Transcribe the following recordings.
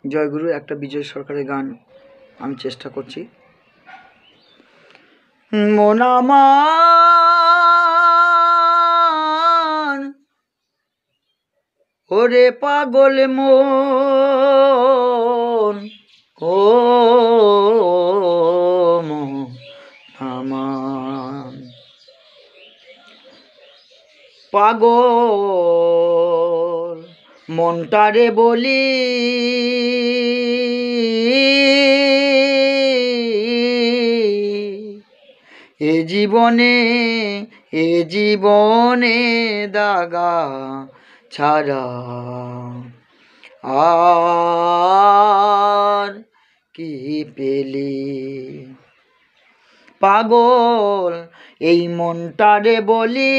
জয়গুরু একটা বিজয় সরকারের গান আমি চেষ্টা করছি। মন আমার ওরে পাগল মন, ও মন আমার পাগল মনটারে বলি এ জীবনে দাগা ছাড়া আর কি পেলি। পাগল এই মনটারে বলি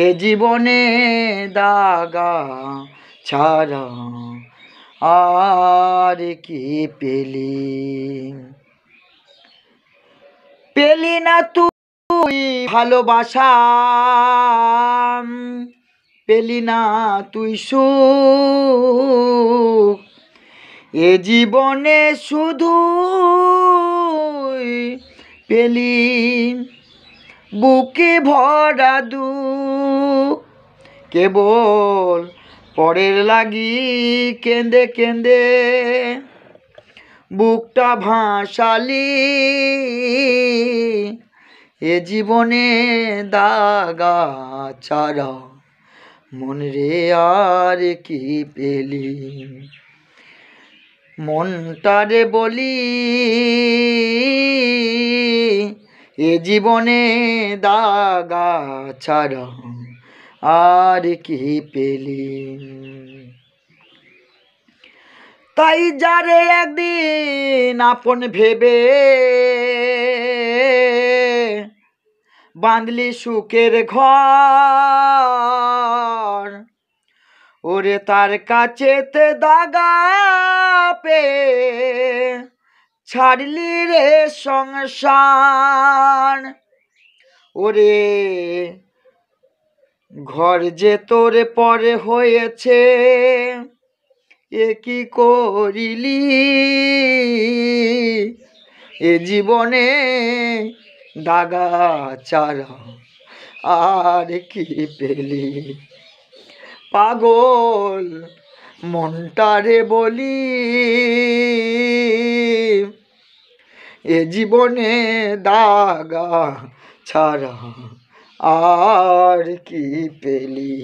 এ জীবনে দাগা ছাড়া আর কি পেলি। পেলি না তুই ভালোবাসা, পেলি না তুই সুখ, এ জীবনে শুধু পেলি বুকে ভরা দুঃখ। কেবল পরের লাগি কেঁদে কেঁদে বুকটা ভাসালি, এ জীবনে দাগা ছাড়া মন রে আর কি পেলি। মনটারে বলি এ জীবনে দাগা ছাড়া আর কি পেলি। তাই যারে একদিন আপন ভেবে বাঁধলি সুখের ঘর, ওরে তার কাছেতে দাগা পে ছাড়লি রে সংসার। ওরে ঘর যে তোর পরে হয়েছে এ কি করিলি, এ জীবনে দাগা ছাড়া আর কি পেলি। পাগল মনটারে বলি এ জীবনে দাগা ছাড়া আর কি পেলি।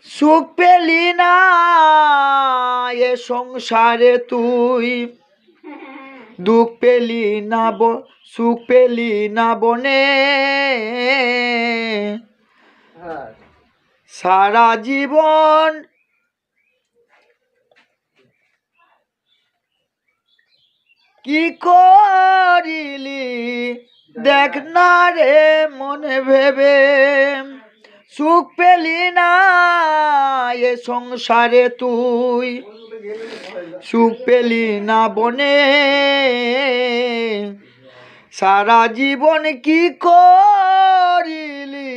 সুখ পেলি না এ সংসারে তুই, দুঃখ পেলি না সুখ পেলি না বনে, সারা জীবন কি করিলি দেখ না রে মনে ভেবে। সুখ পেলি না এ সংসারে তুই, সুখ পেলি না বনে, সারা জীবন কি করিলি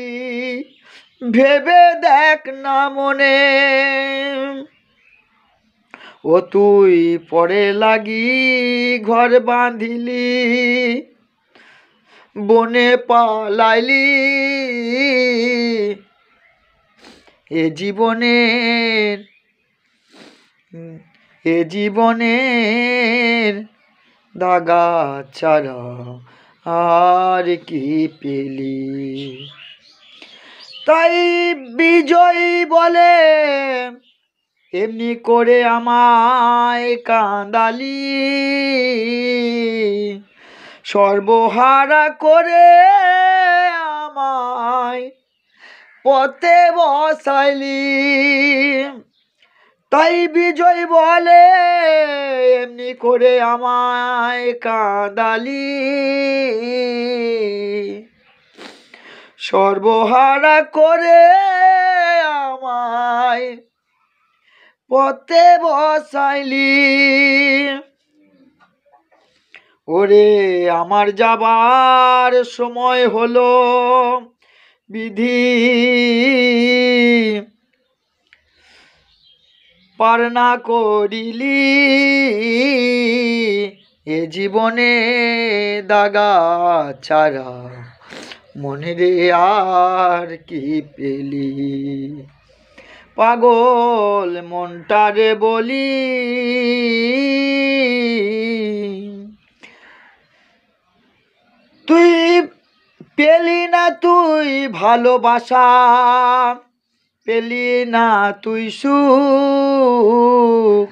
ভেবে দেখ না মনে। ও তুই পরে লাগি ঘর বাঁধিলি, বনে পালাইলি, এ জীবনের দাগা ছাড়া আর কি পেলি। তাই বিজয় বলে এমনি করে আমায় কাঁদালি, সর্বহারা করে আমায় পথে বসাইলি। তাই বিজয় বলে এমনি করে আমায় কাঁদালি, সর্বহারা করে আমায় পথে বসাইলি। ওরে আমার যাবার সময় হলো, বিধি পার না করিলি এ জীবনে দাগা ছাড়া মনে রে আর কি পেলি পাগল মনটারে বলি তুই পেলি না তুই ভালোবাসা পেলি না তুই সুখ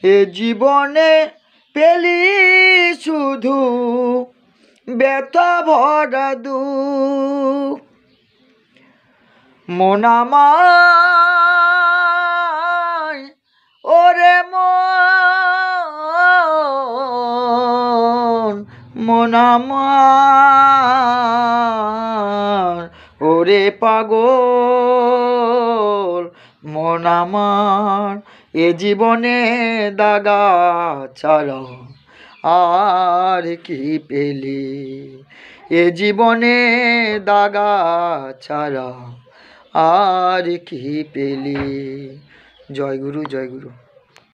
এ জীবনে পেলি শুধু ব্যথা ভরা দুঃখ মন আমায় ওরে মন আমার ওরে পাগল মন আমার এ জীবনে দাগা ছাড়া আর কি পেলি এ জীবনে দাগা ছাড়া আর কি পেলি। জয় গুরু জয় গুরু।